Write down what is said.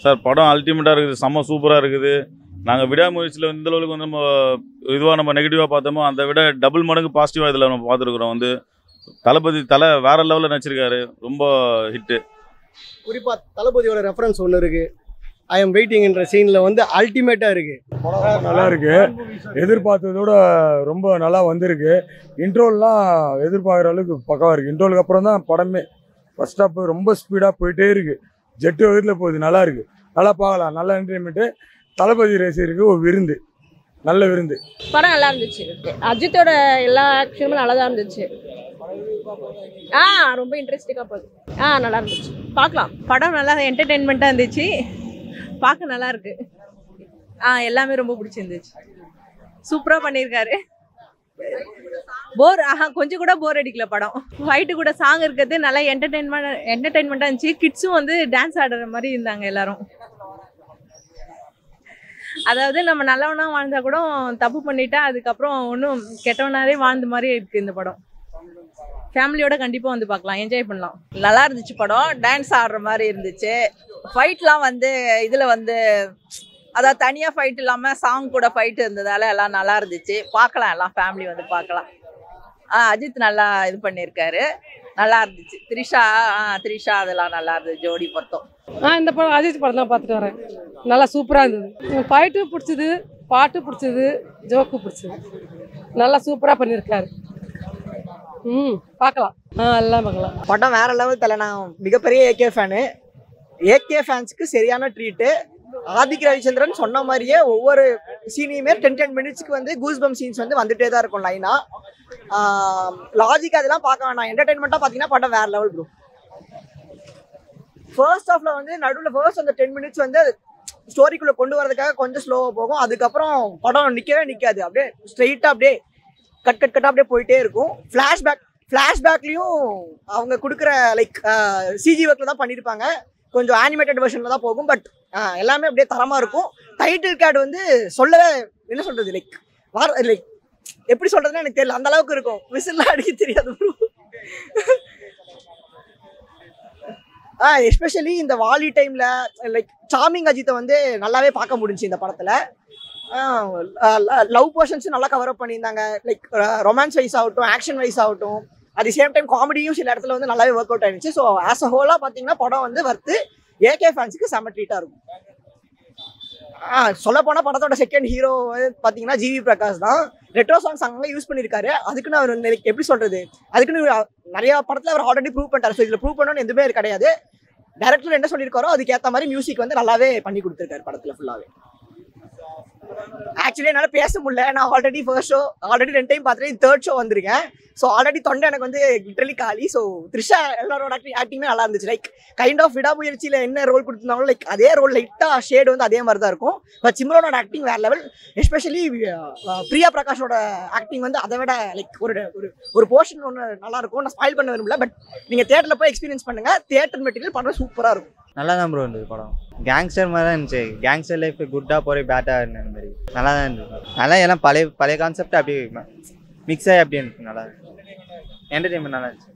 Sir படம் அல்டிமேட்டாக இருக்குது, செம்ம சூப்பராக இருக்குது. நாங்கள் விடாமுயற்சியில் இந்த அளவுக்கு வந்து நம்ம நம்ம நெகட்டிவாக பார்த்தோமோ அதை விட டபுள் மடங்கு பாசிட்டிவாக இதில் நம்ம பார்த்துருக்குறோம். வந்து தளபதி வேற லெவலில் நடிச்சிருக்காரு, ரொம்ப ஹிட்டு. குறிப்பாக தளபதியோட ரெஃபரன்ஸ் ஒன்று இருக்குது. ஐ எம் வெயிட்டிங்ன்ற சீனில் வந்து அல்டிமேட்டாக இருக்குது. படம் நல்லா இருக்குது, எதிர்பார்த்ததோட ரொம்ப நல்லா வந்திருக்கு. இன்ட்ரோல்லாம் எதிர்பார்க்குற அளவுக்கு பக்கவாக இருக்குது. இன்ட்ரோலுக்கு அப்புறம் தான் படமே. ஃபர்ஸ்ட் ஸ்டாப் ரொம்ப ஸ்பீடாக போயிட்டே இருக்குது, ஜெட்டு வகுத்தில் போகுது. நல்லா இருக்குது, நல்லா பார்க்கலாம், நல்ல என்டர்டைன்மெண்ட்டு. தளபதி ரசிகருக்கு ஒரு விருந்து, நல்ல விருந்து. படம் நல்லா இருந்துச்சு. அஜித்தோட எல்லா ஆக்ஷனுமே நல்லா தான் இருந்துச்சு. ரொம்ப இன்ட்ரெஸ்டிங்காக போகுது. நல்லா இருந்துச்சு, பார்க்கலாம். படம் நல்லா என்டர்டெயின்மெண்ட்டாக இருந்துச்சு, பார்க்க நல்லா இருக்கு. எல்லாமே ரொம்ப பிடிச்சிருந்துச்சு. சூப்பராக பண்ணியிருக்காரு. கொஞ்சம் கூட போர் அடிக்கல படம். ஃபைட்டு கூட சாங் இருக்கிறது நல்லா என்டர்டெயின்மெண்ட்டாக இருந்துச்சு. கிட்ஸும் வந்து டான்ஸ் ஆடுற மாதிரி இருந்தாங்க எல்லாரும். அதாவது நம்ம நல்லவனா வாழ்ந்தா கூட தப்பு பண்ணிட்டா அதுக்கப்புறம் ஒன்றும் கெட்டவனாரே வாழ்ந்த மாதிரி இருக்கு இந்த படம். ஃபேமிலியோட கண்டிப்பாக வந்து பார்க்கலாம், என்ஜாய் பண்ணலாம். நல்லா இருந்துச்சு படம். டான்ஸ் ஆடுற மாதிரி இருந்துச்சு. ஃபைட்லாம் வந்து இதில் வந்து அதாவது தனியாக ஃபைட் இல்லாமல் சாங் கூட ஃபைட் இருந்ததால எல்லாம் நல்லா இருந்துச்சு. பார்க்கலாம், எல்லாம் ஃபேமிலி வந்து பார்க்கலாம். அஜித் நல்லா இது பண்ணியிருக்காரு, நல்லா இருந்துச்சு. த்ரிஷா அதெல்லாம் நல்லா இருந்துச்சு, ஜோடி பொருத்தம். இந்த படம் அஜித் படம் தான் பார்த்துட்டு வரேன். நல்லா சூப்பராக இருந்தது. ஃபைட்டும் பிடிச்சது, பாட்டு பிடிச்சது, ஜோக்கு பிடிச்சது. நல்லா சூப்பராக பண்ணியிருக்காரு. பார்க்கலாம், எல்லாம் பார்க்கலாம். படம் வேற லெவல் தலை. நான் மிகப்பெரிய ஏகே ஃபேனு. ஏகே ஃபேன்ஸுக்கு சரியான ட்ரீட்டு. ஆதிக் ரவிச்சந்திரன் சொன்ன மாதிரியே ஒவ்வொரு சீனையுமே 10 மினிட்ஸ்க்கு வந்து கூஸ்பம் சீன்ஸ் வந்து வந்துட்டே தான் இருக்கும் லைனா. லாஜிக் அதெல்லாம் பார்க்க வேணாம், என்டர்டைன்மெண்ட்டாக பார்த்தீங்கன்னா படம் வேற லெவல் ப்ரோ. ஃபர்ஸ்ட் ஹாஃப்ல வந்து நடுவில் ஃபர்ஸ்ட் அந்த 10 மினிட்ஸ் வந்து ஸ்டோரிக்குள்ளே கொண்டு வரதுக்காக கொஞ்சம் ஸ்லோவாக போகும். அதுக்கப்புறம் படம் நிற்கவே நிற்காது, அப்படியே ஸ்ட்ரெயிட்டாக அப்படியே கட்டாக அப்படியே போயிட்டே இருக்கும். ஃப்ளாஷ்பேக்லேயும் அவங்க கொடுக்குற லைக் சிஜி ஒர்க்கில் தான் பண்ணியிருப்பாங்க, கொஞ்சம் ஆனிமேட்டட் வெர்ஷனில் தான் போகும். பட் எல்லாமே அப்படியே தரமாக இருக்கும். டைட்டில் கார்டு வந்து சொல்லவே என்ன சொல்கிறது, லைக் எப்படி சொல்கிறதுன்னு எனக்கு தெரியல, அந்த அளவுக்கு இருக்கும். விசில்லாம் அடிக்க தெரியாது ப்ரோ. எஸ்பெஷலி இந்த வாலி டைமில் லைக் சாமிங் அஜித்தை வந்து நல்லாவே பார்க்க முடிஞ்சு இந்த படத்தில். லவ் போர்ஷன்ஸும் நல்லா கவர் அப் பண்ணியிருந்தாங்க. லைக் ரொமான்ஸ் வைஸ் ஆகட்டும், ஆக்ஷன் வைஸ் ஆகட்டும், அட் தி சேம் டைம் காமெடியும் சில இடத்துல வந்து நல்லாவே ஒர்க் அவுட் ஆயிடுச்சு. ஸோ ஆஸ் அ ஹோலாக பார்த்தீங்கன்னா படம் வந்து வர்த்து ஏகே ஃபேன்ஸுக்கு செம்ம ட்ரீட்டாக இருக்கும். சொல்லப்போனால் படத்தோட செகண்ட் ஹீரோ பார்த்தீங்கன்னா ஜிவி பிரகாஷ் தான். ரெட்ரோ சாங்ஸ் அங்கே யூஸ் பண்ணியிருக்காரு. அதுக்குன்னு அவர் எப்படி சொல்கிறது, அதுக்குன்னு நிறையா படத்தில் அவர் ஆல்ரெடி ப்ரூவ் பண்ணிட்டார். ஸோ இதில் ப்ரூவ் பண்ணணும்னு எதுவுமே கிடையாது. டேரக்டர் என்ன சொல்லியிருக்காரோ அதுக்கேற்ற மாதிரி மியூசிக் வந்து நல்லாவே பண்ணி கொடுத்துருக்காரு படத்தில் ஃபுல்லாகவே. ஆக்சுவலி என்னால் பேச முடியல, நான் already first show already 2 time பார்த்துட்டு தேர்ட் ஷோ வந்திருக்கேன். ஸோ ஆல்ரெடி தொண்டை எனக்கு வந்து லிட்டரலி காலி. ஸோ த்ரிஷா எல்லாரோட ஆக்டிங்குமே நல்லா இருந்துச்சு. லைக் கைண்ட் ஆஃப் விடாமுயற்சியில் என்ன ரோல் கொடுத்துருந்தாங்களோ லைக் அதே ரோல் லைட்டாக ஷேடு வந்து அதே மாதிரி தான் இருக்கும். பட் சிம்ரனோட ஆக்டிங் வேறு லெவல். எஸ்பெஷலி பிரியா பிரகாஷோட ஆக்டிங் வந்து அதை விட லைக் ஒரு போர்ஷன் ஒன்று நல்லாயிருக்கும். நான் ஸ்பாயில் பண்ண விரும்பல, பட் நீங்கள் தேட்டரில் போய் எக்ஸ்பீரியன்ஸ் பண்ணுங்கள். தேட்டர் மெட்டீரியல் படம் சூப்பராக இருக்கும். நல்லா தான் ப்ரோ இருந்தது படம். கேங்ஸ்டர் மாதிரி தான் இருந்துச்சு. கேங்ஸ்டர் லைஃப் குட்டாக போகிற பேட்டாக இருந்த மாதிரி நல்லா தான் இருந்தது. நல்லா எல்லாம் பழைய கான்செப்ட் அப்படியே மிக்ஸ் ஆகி அப்படியே இருந்துச்சு. நல்லா என்டர்டெயின்மெண்ட் நல்லா இருந்துச்சு.